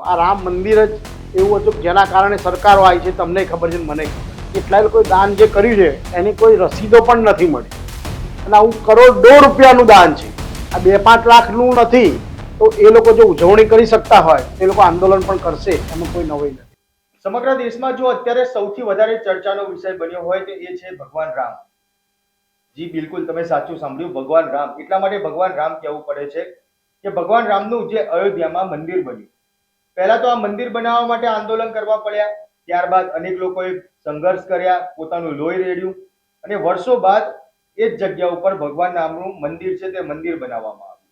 આ રામ મંદિર જ એવું હતું જેના કારણે સરકારો આવી છે, તમને ખબર છે મને કેટલાય લોકોએ દાન જે કર્યું છે એની કોઈ રસીદો પણ નથી મળી, અને આવું કરોડો રૂપિયાનું દાન છે, આ 2-5 લાખનું નથી. તો એ લોકો જો ઉજવણી કરી શકતા હોય એ લોકો આંદોલન પણ કરશે, એમાં કોઈ નવાઈ નથી. સમગ્ર દેશમાં જો અત્યારે સૌથી વધારે ચર્ચાનો વિષય બન્યો હોય તો એ છે ભગવાન રામ. જી બિલકુલ, તમે સાચું સાંભળ્યું, ભગવાન રામ. એટલા માટે ભગવાન રામ કહેવું પડે છે કે ભગવાન રામનું જે અયોધ્યામાં મંદિર બન્યું, પહેલા તો આ મંદિર બનાવવા માટે આંદોલન કરવા પડ્યા, ત્યારબાદ અનેક લોકોએ સંઘર્ષ કર્યા, પોતાનું લોહી રેડ્યું, અને વર્ષો બાદ એ જ જગ્યા ઉપર ભગવાન રામનું મંદિર છે તે મંદિર બનાવવામાં આવ્યું.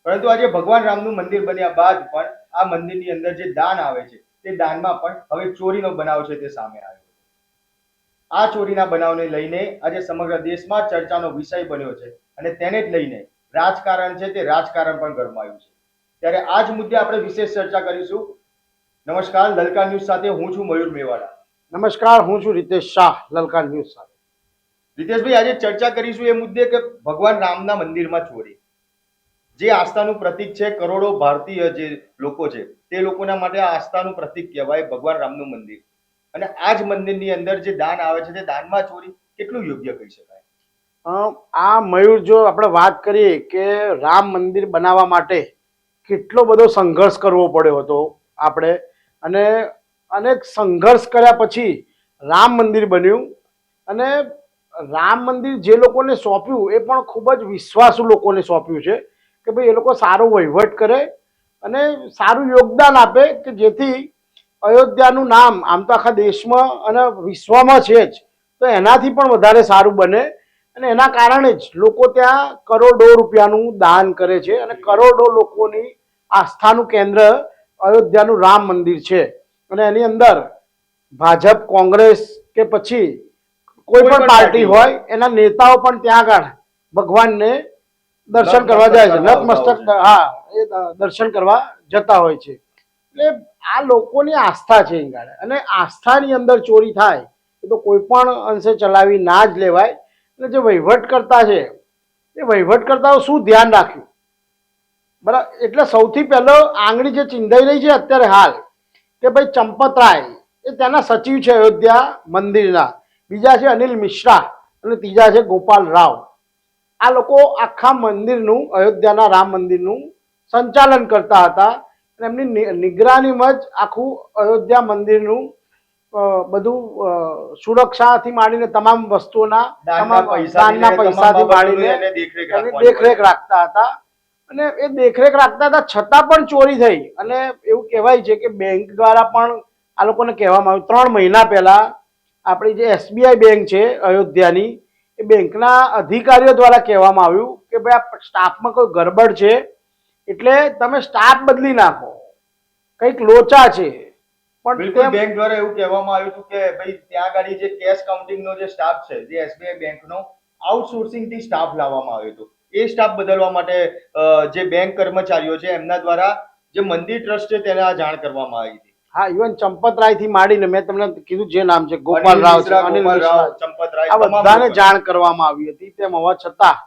પરંતુ આજે ભગવાન રામનું મંદિર બન્યા બાદ પણ આ મંદિરની અંદર જે દાન આવે છે તે દાનમાં પણ હવે ચોરીનો બનાવ છે તે સામે આવ્યો. આ ચોરીના બનાવને લઈને આજે સમગ્ર દેશમાં ચર્ચાનો વિષય બન્યો છે, અને તેને જ લઈને રાજકારણ છે તે રાજકારણ પણ ગરમાયું છે. ત્યારે આ જ મુદ્દે આપણે વિશેષ ચર્ચા કરીશું. નમસ્કાર, લલકાર ન્યૂઝ સાથે હું છું મયુર મેવાડા. નમસ્કાર, હું છું રીતેશ શાહ, લલકાર ન્યૂઝ સાથે. રીતેશભાઈ, આજે ચર્ચા કરીશું એ મુદ્દે કે ભગવાન રામના મંદિરમાં ચોરી, જે આસ્થાનું પ્રતીક છે, કરોડો ભારતીય જે લોકો છે તે લોકોના માટે આ આસ્થાનું પ્રતીક કહેવાય ભગવાન રામનું મંદિર, અને આ જ મંદિરની અંદર જે દાન આવે છે તે દાનમાં ચોરી કેટલું યોગ્ય કહી શકાય? આ મયુર, જો આપણે વાત કરીએ કે રામ મંદિર બનાવવા માટે કેટલો બધો સંઘર્ષ કરવો પડ્યો હતો આપણે, અને અનેક સંઘર્ષ કર્યા પછી રામ મંદિર બન્યું. અને રામ મંદિર જે લોકોને સોંપ્યું એ પણ ખૂબ જ વિશ્વાસુ લોકોને સોંપ્યું છે કે ભાઈ એ લોકો સારો વહીવટ કરે અને સારું યોગદાન આપે, કે જેથી અયોધ્યાનું નામ આમ તો આખા દેશમાં અને વિશ્વમાં છે જ, તો એનાથી પણ વધારે સારું બને. અને એના કારણે જ લોકો ત્યાં કરોડો રૂપિયાનું દાન કરે છે, અને કરોડો લોકોની આસ્થાનું કેન્દ્ર અયોધ્યાનું રામ મંદિર છે. અને એની અંદર ભાજપ, કોંગ્રેસ કે પછી કોઈ પણ પાર્ટી હોય એના નેતાઓ પણ ત્યાં આગળ ભગવાનને દર્શન કરવા જાય છે, નતમસ્તક, હા, એ દર્શન કરવા જતા હોય છે. એટલે આ લોકોની આસ્થા છે અહીં, અને આસ્થાની અંદર ચોરી થાય એ તો કોઈ પણ અંશે ચલાવી ના જ લેવાય. એટલે જે વહીવટકર્તા છે એ વહીવટકર્તાઓ શું ધ્યાન રાખ્યું, બરાબર? એટલે સૌથી પહેલો આંગળી જે ચિંધાઈ રહી છે અત્યારે હાલ, કે ભાઈ ચંપતરાય એ તેના સચિવ છે અયોધ્યા મંદિરના, બીજા છે અનિલ મિશ્રા, અને ત્રીજા છે ગોપાલ રાવ. આ લોકો આખા મંદિરનું, અયોધ્યાના રામ મંદિરનું સંચાલન કરતા હતા, અને એમની નિગરાનીમાં જ આખું અયોધ્યા મંદિરનું બધું સુરક્ષાથી માંડીને તમામ વસ્તુઓના, દાનના પૈસાથી માંડીને દેખરેખ રાખતા હતા. અને એ દેખરેખ રાખતા હતા છતાં પણ ચોરી થઈ. અને એવું કહેવાય છે કે બેંક દ્વારા પણ આ લોકોને કહેવામાં આવ્યું, 3 મહિના પહેલા આપણી જે SBI બેંક છે અયોધ્યાની, એ બેંકના અધિકારીઓ દ્વારા કહેવામાં આવ્યું કે ભાઈ આ સ્ટાફમાં કોઈ ગડબડ છે, એટલે તમે સ્ટાફ બદલી નાખો, કંઈક લોચા છે. પણ બેંક દ્વારા એવું કહેવામાં આવ્યું હતું કે ભાઈ ત્યાં આગળ જે કેશ કાઉન્ટિંગનો જે સ્ટાફ છે, જે SBI બેંકનો આઉટસોર્સિંગ થી સ્ટાફ લાવવામાં આવ્યો હતો, એ સ્ટાફ બદલવા માટે જે બેંક કર્મચારીઓ છે એમના દ્વારા જે મંદિર ટ્રસ્ટ છે તેને આ જાણ કરવામાં આવી હતી. હા, ઇવન ચંપતરાય થી માંડીને મેં તમને કીધું જે નામ છે, ગોપાલ રાવ છે, અનિલ મિશ્રા, ચંપતરાય, આ બધાને જાણ કરવામાં આવી હતી. તેમ હોવા છતાં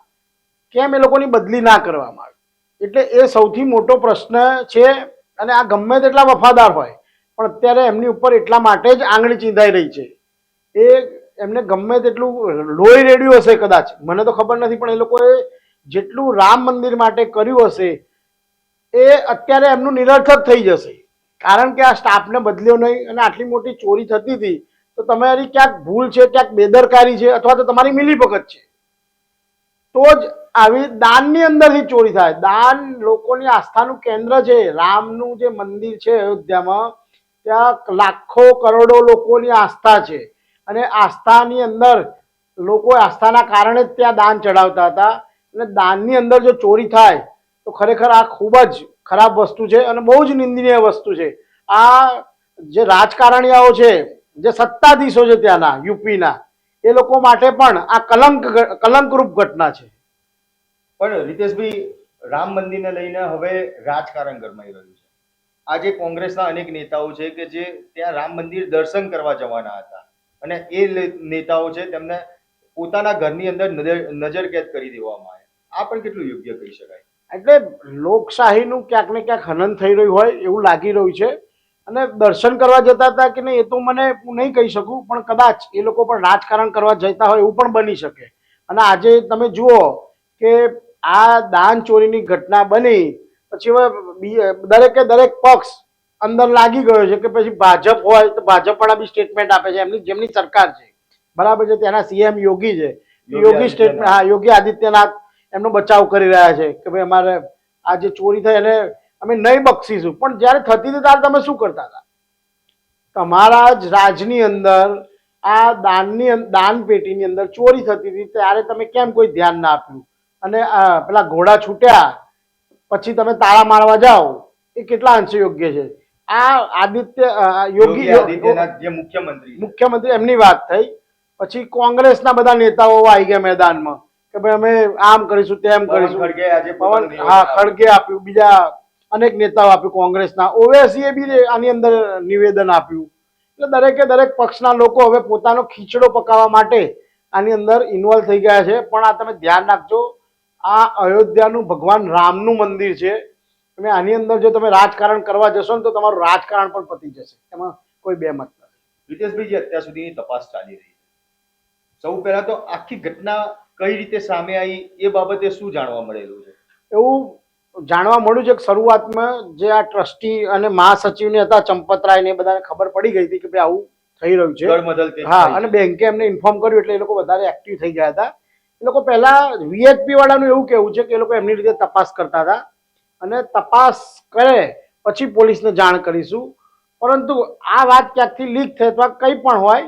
કેમ એ લોકોની બદલી ના કરવામાં આવી? એટલે એ સૌથી મોટો પ્રશ્ન છે. અને આ ગમે તેટલા વફાદાર હોય પણ અત્યારે એમની ઉપર એટલા માટે જ આંગળી ચીંધાઈ રહી છે. એ એમને ગમે તેટલું લોહી રેડ્યું હશે કદાચ, મને તો ખબર નથી, પણ એ લોકોએ જેટલું રામ મંદિર માટે કર્યું હશે એ અત્યારે એમનું નિરર્થક થઈ જશે, કારણ કે આ સ્ટાફને બદલ્યો નહીં અને આટલી મોટી ચોરી થતી હતી. તો તમારી ક્યાંક ભૂલ છે, ક્યાંક બેદરકારી છે, અથવા તો તમારી મિલીભગત છે, તો જ આવી દાનની અંદરથી ચોરી થાય. દાન લોકોની આસ્થાનું કેન્દ્ર છે. રામનું જે મંદિર છે અયોધ્યામાં, ત્યાં લાખો કરોડો લોકોની આસ્થા છે, અને આસ્થાની અંદર લોકો આસ્થાના કારણે જ ત્યાં દાન ચડાવતા હતા. અને દાનની અંદર જો ચોરી થાય તો ખરેખર આ ખૂબ જ ખરાબ વસ્તુ છે, અને બહુ જ નિંદનીય વસ્તુ છે. આ જે રાજકારણીઓ છે, જે સત્તાધીશો છે ત્યાંના યુપીના, એ લોકો માટે પણ આ કલંકરૂપ ઘટના છે. પણ રીતેશભાઈ, રામ મંદિરને લઈને હવે રાજકારણ ગરમાઈ રહ્યું છે. આજે કોંગ્રેસના અનેક નેતાઓ છે કે જે ત્યાં રામ મંદિર દર્શન કરવા જવાના હતા, અને એ નેતાઓ છે તેમને પોતાના ઘરની અંદર નજરકેદ કરી દેવામાં આવ્યા. આ પણ કેટલું યોગ્ય કહી શકાય? એટલે લોકશાહીનું ક્યાંક ને ક્યાંક હનન થઈ રહ્યું હોય એવું લાગી રહ્યું છે. અને દર્શન કરવા જતા હતા કે નહીં એ તો મને હું નહીં કહી શકું, પણ કદાચ એ લોકો પણ રાજકારણ કરવા જતા હોય એવું પણ બની શકે. અને આજે તમે જુઓ કે આ દાન ચોરીની ઘટના બની પછી હવે દરેકે દરેક પક્ષ અંદર લાગી ગયો છે કે પછી ભાજપ હોય તો ભાજપ પણ બી સ્ટેટમેન્ટ આપે છે, એમની જેમની સરકાર છે, બરાબર છે, ત્યાંના સીએમ યોગી છે, યોગી સ્ટેટમેન્ટ, હા, યોગી આદિત્યનાથ એમનો બચાવ કરી રહ્યા છે કે ભાઈ અમારે આ જે ચોરી થઈ એને અમે નહીં બક્ષીશું. પણ જ્યારે થતી હતી ત્યારે તમે શું કરતા હતા? તમારા જ રાજની અંદર આ દાન પેટીની અંદર ચોરી થતી હતી ત્યારે તમે કેમ કોઈ ધ્યાન ના આપ્યું? અને પેલા ઘોડા છૂટ્યા પછી તમે તાળા મારવા જાઓ એ કેટલા અંશે યોગ્ય છે? આ યોગી આદિત્યનાથ જે મુખ્યમંત્રી એમની વાત થઈ. પછી કોંગ્રેસના બધા નેતાઓ આવી ગયા મેદાનમાં કે ભાઈ અમે આમ કરીશું તેમ કરીશું. ખડગે આપ્યું, બીજા અનેક નેતાઓ આપ્યું કોંગ્રેસના, ઓવેસીએ બી આની અંદર નિવેદન આપ્યું. એટલે દરેકે દરેક પક્ષના લોકો હવે પોતાનો ખીચડો પકાવવા માટે આની અંદર ઇન્વોલ્વ થઈ ગયા છે. પણ આ તમે ધ્યાન રાખજો, આ અયોધ્યાનું ભગવાન રામનું મંદિર છે. તમે આની અંદર જો તમે રાજકારણ કરવા જશો ને તો તમારું રાજકારણ પણ પતી જશે, એમાં કોઈ બે મત નથી. રીતેશભાઈ, જે અત્યાર સુધીની તપાસ ચાલી રહી છે, સૌ પહેલા તો આખી ઘટના કઈ રીતે સામે આવી એ બાબતે શું જાણવા મળેલું છે? એવું જાણવા મળ્યું છે કે શરૂઆતમાં જે આ ટ્રસ્ટી અને મહાસચિવને હતા ચંપતરાય ને બધાને ખબર પડી ગઈ હતી કે ભાઈ આવું થઈ રહ્યું છે. હા, અને બેંકે એમને ઇન્ફોર્મ કર્યું એટલે એ લોકો વધારે એક્ટિવ થઈ ગયા હતા. એ લોકો પહેલા વીએચપી વાળાનું એવું કેવું છે કે એ લોકો એમની રીતે તપાસ કરતા હતા અને તપાસ કરે પછી પોલીસને જાણ કરીશું. પરંતુ આ વાત ક્યાંકથી લીક થઈ અથવા કંઈ પણ હોય,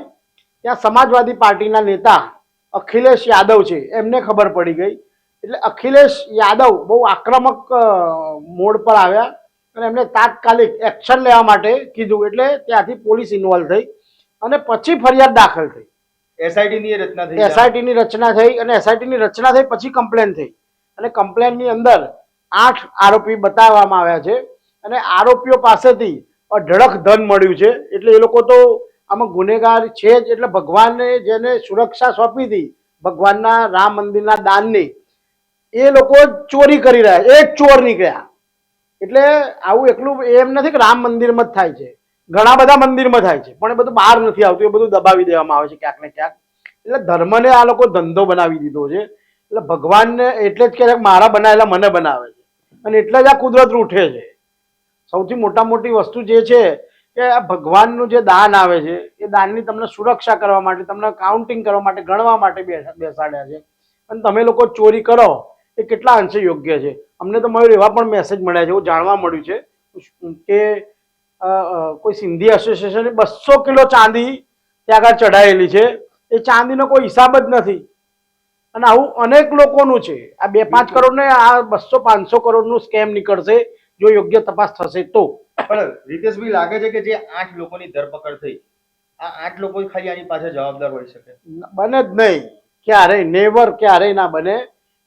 ત્યાં સમાજવાદી પાર્ટીના નેતા અખિલેશ યાદવ છે એમને ખબર પડી ગઈ. એટલે અખિલેશ યાદવ બહુ આક્રમક મોડ પર આવ્યા અને એમને તાત્કાલિક એક્શન લેવા માટે કીધું. એટલે ત્યાંથી પોલીસ ઇન્વોલ્વ થઈ અને પછી ફરિયાદ દાખલ થઈ. એસઆઈટીની રચના થઈ અને એસઆઈટીની રચના થઈ પછી કમ્પ્લેન થઈ અને કમ્પ્લેનની અંદર 8 આરોપી બતાવવામાં આવ્યા છે અને આરોપીઓ પાસેથી અઢળક ધન મળ્યું છે. એટલે એ લોકો તો આમાં ગુનેગાર છે જ. એટલે ભગવાનને જેને સુરક્ષા સોંપી હતી ભગવાનના રામ મંદિરના દાનની, એ લોકો ચોરી કરી રહ્યા, એક ચોર નીકળ્યા. એટલે આવું એકલું એમ નથી કે રામ મંદિરમાં જ થાય છે, ઘણા બધા મંદિરમાં થાય છે, પણ એ બધું બહાર નથી આવતું, એ બધું દબાવી દેવામાં આવે છે ક્યાંક ને ક્યાંક. એટલે ધર્મને આ લોકો ધંધો બનાવી દીધો છે. એટલે ભગવાનને એટલે જ કે મારા બનાવેલા મને બનાવે છે અને એટલે જ આ કુદરત રૂઠે છે. સૌથી મોટી વસ્તુ જે છે કે આ ભગવાનનું જે દાન આવે છે એ દાનની તમને સુરક્ષા કરવા માટે, તમને કાઉન્ટિંગ કરવા માટે, ગણવા માટે બેસાડ્યા છે. અને તમે લોકો ચોરી કરો એ કેટલા અંશે યોગ્ય છે? અમને તો મયુર એવા પણ મેસેજ મળ્યા છે, એવું જાણવા મળ્યું છે કે કોઈ સિંધી એસોસિએશને 200 કિલો ચાંદી ત્યાં આગળ ચઢાયેલી છે. એ ચાંદીનો કોઈ હિસાબ જ નથી. અને આવું અનેક લોકોનું છે. આ 2-5 કરોડ ને આ 200-500 કરોડનું સ્કેમ નીકળશે જો યોગ્ય તપાસ થશે તો. પણ રીતેશભાઈ, લાગે છે કે જે 8 લોકોની ધરપકડ થઈ, આ 8 લોકો ખાલી આની પાછળ જવાબદાર હોઈ શકે? બને જ નહીં, ક્યારેય, નેવર, ક્યારેય ના બને.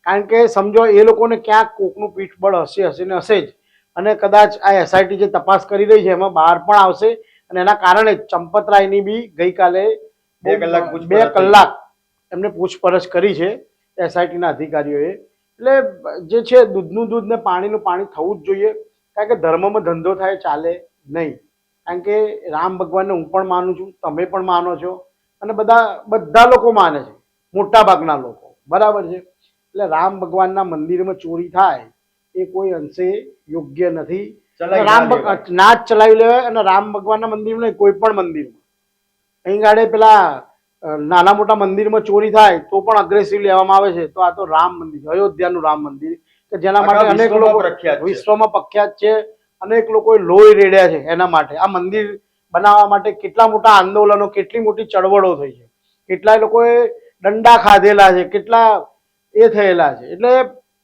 કારણ કે સમજો એ લોકોને ક્યાંક કોકનું પીઠબળ હશે ને હશે જ. અને કદાચ આ એસઆઈટી જે તપાસ કરી રહી છે એમાં બહાર પણ આવશે અને એના કારણે ચંપતરાયની બી ગઈકાલે 2 કલાક એમને પૂછપરછ કરી છે એસઆઈટીના અધિકારીઓએ. એટલે જે છે દૂધનું દૂધ ને પાણીનું પાણી થવું જ જોઈએ. કારણ કે ધર્મમાં ધંધો થાય ચાલે નહીં. કારણ કે રામ ભગવાનને હું પણ માનું છું, તમે પણ માનો છો અને બધા લોકો માને છે, મોટા ભાગના લોકો, બરાબર છે. એટલે રામ ભગવાનના મંદિરમાં ચોરી થાય એ કોઈ અંશે યોગ્ય નથી. રામ ના જ ચલાવી લેવાય. અને રામ ભગવાનના મંદિરમાં નહીં, કોઈ પણ મંદિરમાં અહીં ગાડે પેલા નાના મોટા મંદિરમાં ચોરી થાય તો પણ અગ્રેસિવ લેવામાં આવે છે. તો આ તો રામ મંદિર, અયોધ્યાનું રામ મંદિર કે જેના માટે અનેક લોકો વિશ્વમાં પ્રખ્યાત છે. અનેક લોકોએ લોહી રેડ્યા છે એના માટે. આ મંદિર બનાવવા માટે કેટલા મોટા આંદોલનો, કેટલી મોટી ચળવળો થઈ છે, કેટલાય લોકોએ દંડા ખાધેલા છે, કેટલા એ થયેલા છે. એટલે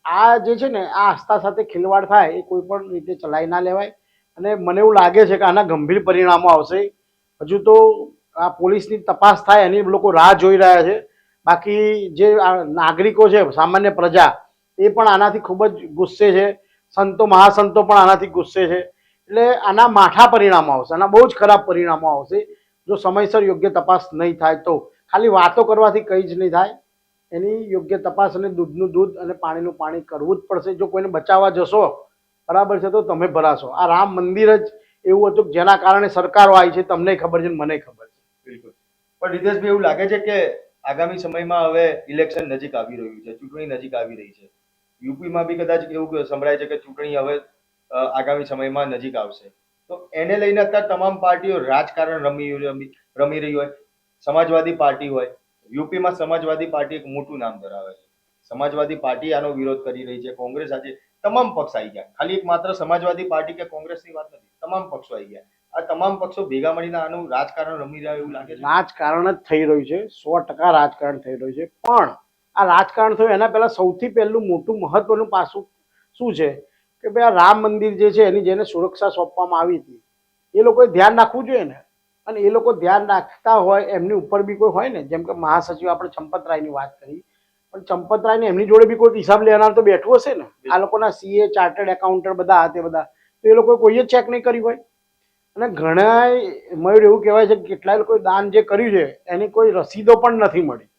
આ જે છે ને આ આસ્થા સાથે ખિલવાડ થાય એ કોઈ પણ રીતે ચલાવી ના લેવાય. અને મને એવું લાગે છે કે આના ગંભીર પરિણામો આવશે. હજુ તો આ પોલીસની તપાસ થાય એની લોકો રાહ જોઈ રહ્યા છે. બાકી જે નાગરિકો છે, સામાન્ય પ્રજા, એ પણ આનાથી ખૂબ જ ગુસ્સે છે. સંતો, મહાસંતો પણ આનાથી ગુસ્સે છે. એટલે આના માઠા પરિણામો આવશે, આના બહુ જ ખરાબ પરિણામો આવશે જો સમયસર યોગ્ય તપાસ નહીં થાય તો. ખાલી વાતો કરવાથી કંઈ જ નહીં થાય. એની યોગ્ય તપાસ અને દૂધનું દૂધ અને પાણીનું પાણી કરવું જ પડશે. જો કોઈને બચાવવા જશો બરાબર છે તો તમે ભરાશો. આ રામ મંદિર જ એવું હતું કે જેના કારણે સરકારો આવી છે, તમને ખબર છે ને મને ખબર છે. બિલકુલ. પણ રિતેશભાઈ, એવું લાગે છે કે આગામી સમયમાં હવે ઇલેક્શન નજીક આવી રહ્યું છે, ચૂંટણી નજીક આવી રહી છે. યુપીમાં બી કદાચ એવું સંભળાય છે કે ચૂંટણી હવે આગામી સમયમાં નજીક આવશે. તો એને લઈને અત્યારે તમામ પાર્ટીઓ રાજકારણ રમી રહી હોય. સમાજવાદી પાર્ટી હોય, યુપીમાં સમાજવાદી પાર્ટી એક મોટું નામ ધરાવે છે. સમાજવાદી પાર્ટી આનો વિરોધ કરી રહી છે. કોંગ્રેસ આજે તમામ પક્ષ આવી ગયા. ખાલી એક માત્ર સમાજવાદી પાર્ટી કે કોંગ્રેસની વાત નથી, તમામ પક્ષો આવી ગયા. આ તમામ પક્ષો ભેગા મળીને આનું રાજકારણ રમી રહ્યા એવું લાગે છે. રાજકારણ જ થઈ રહ્યું છે, 100% રાજકારણ થઈ રહ્યું છે. પણ આ રાજકારણ થયું એના પહેલા સૌથી પહેલું મોટું મહત્વનું પાસું શું છે કે ભાઈ આ રામ મંદિર જે છે એની જેને સુરક્ષા સોંપવામાં આવી હતી એ લોકોએ ધ્યાન રાખવું જોઈએ ને. અને એ લોકો ધ્યાન રાખતા હોય એમની ઉપર બી કોઈ હોય ને, જેમ કે મહાસચિવ આપણે ચંપતરાયની વાત કરી, પણ ચંપતરાયને એમની જોડે બી કોઈ હિસાબ લેનાર તો બેઠું હશે ને. આ લોકોના સીએ, ચાર્ટર્ડ એકાઉન્ટન્ટ બધા તે બધા, તો એ લોકોએ કોઈ જ ચેક નહીં કર્યું હોય. અને ઘણા મયુર એવું કહેવાય છે કે કેટલાય લોકોએ દાન જે કર્યું છે એની કોઈ રસીદો પણ નથી મળી.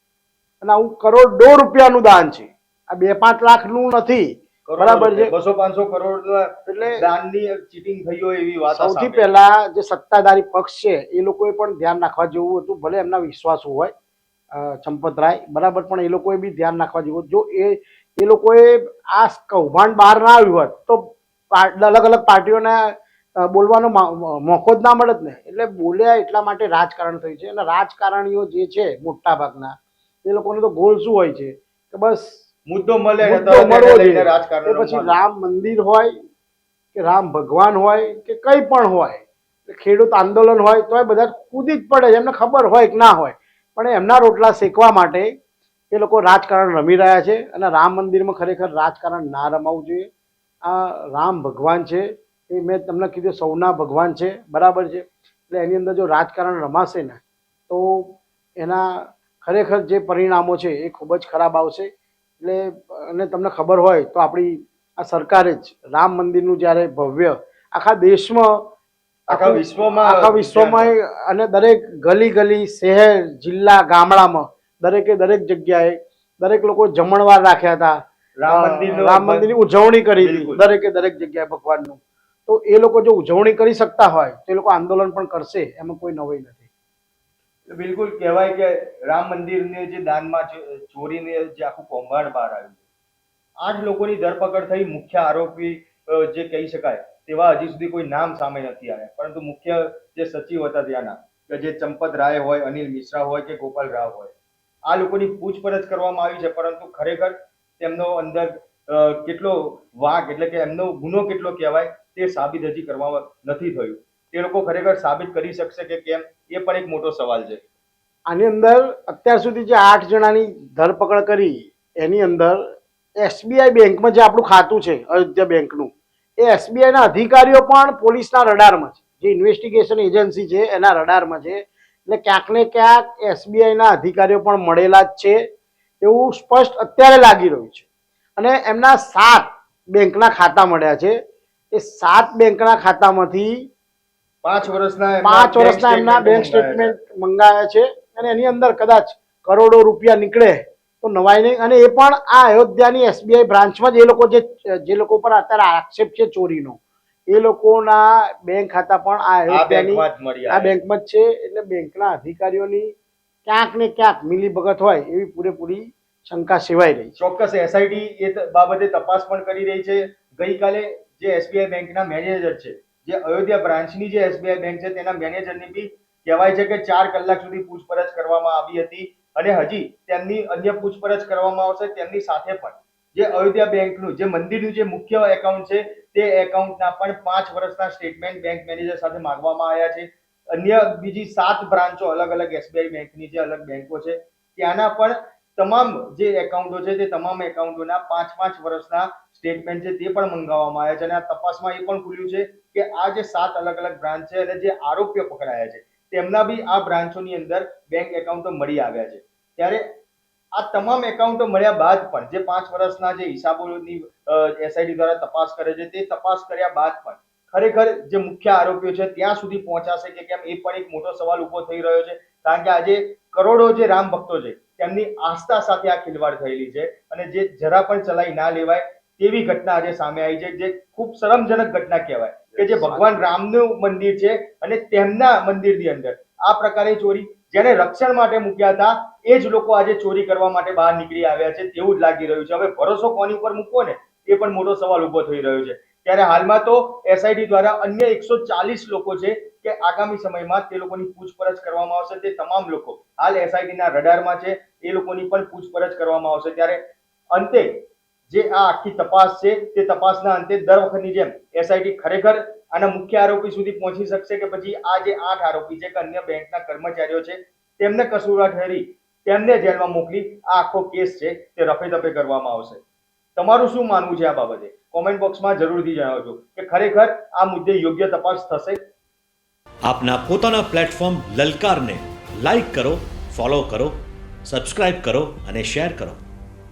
અને આવું કરોડો રૂપિયાનું દાન છે, આ 2-5 લાખનું નથી. બરાબર છે. 200-500 કરોડ એટલે દાનની ચીટિંગ થઈ હોય એવી વાત સૌથી પહેલા જે સત્તાધારી પક્ષ છે એ લોકોએ પણ ધ્યાન રાખવા જેવું હતું. ભલે એમના વિશ્વાસો હોય ચંપતરાય બરાબર, પણ એ લોકોએ બી ધ્યાન રાખવા જેવું. જો એ લોકોએ આ કૌભાંડ બહાર ના આવ્યું હોત તો અલગ અલગ પાર્ટીઓને બોલવાનો મોકો જ ના મળત ને. એટલે બોલ્યા એટલા માટે રાજકારણ થયું છે. અને રાજકારણીઓ જે છે મોટા ભાગના એ લોકોનો તો ગોલ શું હોય છે કે બસ મુદ્દો મળે મુદ્દો મળવો જોઈએ. રાજકારણ. તો પછી રામ મંદિર હોય કે રામ ભગવાન હોય કે કંઈ પણ હોય, ખેડૂત આંદોલન હોય, તો એ બધા કૂદી જ પડે છે. એમને ખબર હોય કે ના હોય, પણ એમના રોટલા શેકવા માટે એ લોકો રાજકારણ રમી રહ્યા છે. અને રામ મંદિરમાં ખરેખર રાજકારણ ના રમાવું જોઈએ. આ રામ ભગવાન છે એ મેં તમને કીધું સૌના ભગવાન છે, બરાબર છે. એટલે એની અંદર જો રાજકારણ રમાશે ને તો એના ખરેખર જે પરિણામો છે એ ખૂબ જ ખરાબ આવશે. એટલે અને તમને ખબર હોય તો આપણી આ સરકારે જ રામ મંદિરનું જ્યારે ભવ્ય આખા દેશમાં, આખા વિશ્વમાં અને દરેક ગલી ગલી, શહેર, જિલ્લા, ગામડામાં દરેકે દરેક જગ્યાએ દરેક લોકો જમણવાર રાખ્યા હતા. રામ મંદિરની ઉજવણી કરી હતી દરેકે દરેક જગ્યાએ ભગવાનનું. તો એ લોકો જો ઉજવણી કરી શકતા હોય તો એ લોકો આંદોલન પણ કરશે, એમાં કોઈ નવાઈ નથી. બિલકુલ કહેવાય કે રામ મંદિરને જે દાનમાં ચોરીને જે આખું કૌભાંડ બહાર આવ્યું, 8 લોકોની ધરપકડ થઈ. મુખ્ય આરોપી જે કહી શકાય તેવા હજી સુધી કોઈ નામ સામે નથી આવ્યા. પરંતુ મુખ્ય જે સચિવ હતા ત્યાંના, કે જે ચંપત રાય હોય, અનિલ મિશ્રા હોય કે ગોપાલ રાવ હોય, આ લોકોની પૂછપરછ કરવામાં આવી છે. પરંતુ ખરેખર તેમનો અંદર કેટલો વાંક એટલે કે એમનો ગુનો કેટલો કહેવાય તે સાબિત હજી કરવામાં નથી થયું. તે લોકો ખરેખર સાબિત કરી શકશે કે કેમ, એ પણ એક મોટો સવાલ છે. આની અંદર અત્યાર સુધી જે 8 જણાની ધરપકડ કરી એની અંદર એસબીઆઈ બેંકમાં જે આપણું ખાતું છે અયોધ્યા બેંકનું, એ એસબીઆઈના અધિકારીઓ પણ પોલીસના રડારમાં છે. જે ઇન્વેસ્ટિગેશન એજન્સી છે એના રડારમાં છે. એટલે ક્યાંક ને ક્યાંક એસબીઆઈના અધિકારીઓ પણ મળેલા જ છે એવું સ્પષ્ટ અત્યારે લાગી રહ્યું છે. અને એમના 7 બેંકના ખાતા મળ્યા છે. એ 7 બેંકના ખાતામાંથી 5 વર્ષના એમના બેંક સ્ટેટમેન્ટ મંગાવ્યા છે. અને એની અંદર કદાચ કરોડો રૂપિયા નીકળે તો નવાઈ નહીં. અને એ પણ આ અયોધ્યાની એસબીઆઈ બ્રાન્ચમાં જ એ લોકો જે લોકો પર અત્યારે આક્ષેપ છે ચોરીનો, એ લોકોના બેંક ખાતા પણ આ અયોધ્યાની આ બેંકમાં જ છે. એટલે બેંકના અધિકારીઓની ક્યાંક ને ક્યાંક મિલીભગત હોય એવી પૂરેપૂરી શંકા સેવાઈ રહી છે. ચોક્કસ એસઆઈટી એ બાબતે તપાસ પણ કરી રહી છે. ગઈકાલે જે એસબીઆઈ બેંકના મેનેજર છે, જે અયોધ્યા બ્રાન્ચની જે એસબીઆઈ બેંક છે તેના મેનેજરની બી કહેવાય છે કે 4 કલાક સુધી પૂછપરછ કરવામાં આવી હતી. અને હજી તેમની અન્ય પૂછપરછ કરવામાં આવશે. તેમની સાથે પણ જે અયોધ્યા બેંકનું જે મંદિરનું જે મુખ્ય એકાઉન્ટ છે તે એકાઉન્ટના પણ 5 વર્ષના સ્ટેટમેન્ટ બેંક મેનેજર સાથે માંગવામાં આવ્યા છે. અન્ય બીજી 7 બ્રાન્ચો અલગ અલગ એસબીઆઈ બેંકની જે અલગ બેંકો છે ત્યાંના પણ તમામ જે એકાઉન્ટો છે તે તમામ એકાઉન્ટોના 5-5 વર્ષના સ્ટેટમેન્ટ છે તે પણ મંગાવવામાં આવ્યા છે. અને આ તપાસમાં એ પણ ખુલ્યું છે કે આ જે 7 અલગ અલગ બ્રાન્ચ છે અને જે આરોપીઓ પકડાયા છે તેમના બી આ બ્રાન્ચોની અંદર બેંક એકાઉન્ટો મળી આવ્યા છે. ત્યારે આ તમામ એકાઉન્ટો મળ્યા બાદ પણ જે 5 વર્ષના જે હિસાબોની એસઆઈટી દ્વારા તપાસ કરે છે તે તપાસ કર્યા બાદ પણ ખરેખર જે મુખ્ય આરોપીઓ છે ત્યાં સુધી પહોંચાશે કે કેમ, એ પણ એક મોટો સવાલ ઉભો થઈ રહ્યો છે. કારણ કે આજે કરોડો જે રામ ભક્તો છે તેમની આસ્થા સાથે આ ખિલવાડ થયેલી છે અને જે જરા પણ ચલાઈ ના લેવાય તેવી ઘટના આજે સામે આવી છે, જે ખૂબ શરમજનક ઘટના કહેવાય કે જે ભગવાન રામનું મંદિર છે અને તેમના મંદિરની અંદર આ પ્રકારે ચોરી, જેને રક્ષણ માટે મૂક્યા હતા એ જ લોકો આજે ચોરી કરવા માટે બહાર નીકળી આવ્યા છે તેવું જ લાગી રહ્યું છે. હવે ભરોસો કોની ઉપર મૂકવો ને એ પણ મોટો સવાલ ઉભો થઈ રહ્યો છે. ત્યારે હાલમાં તો એસઆઈટી દ્વારા અન્ય 140 લોકો છે કે આગામી સમયમાં તે લોકોની પૂછપરછ કરવામાં આવશે. તે તમામ લોકો હાલ એસઆઈટીના રડારમાં છે, એ લોકોની પણ પૂછપરછ કરવામાં આવશે. ત્યારે અંતે જે આ આખી તપાસ છે તે તપાસના અંતે દર વખતની જેમ એસઆઈટી ખરેખર આના મુખ્ય આરોપી સુધી પહોંચી શકશે કે પછી આ જે 8 આરોપી છે કે અન્ય બેંકના કર્મચારીઓ છે તેમને કસૂરવાર ઠેરી તેમને જેલમાં મોકલી આ આખો કેસ છે તે રફે દફે કરવામાં આવશે. તમારું શું માનવું છે આ બાબતે? કોમેન્ટ બોક્સમાં જરૂરથી જણાવજો કે ખરેખર આ મુદ્દે યોગ્ય તપાસ થશે. આપના પોતાના પ્લેટફોર્મ લલકારને લાઈક કરો, ફોલો કરો, સબસ્ક્રાઇબ કરો અને શેર કરો.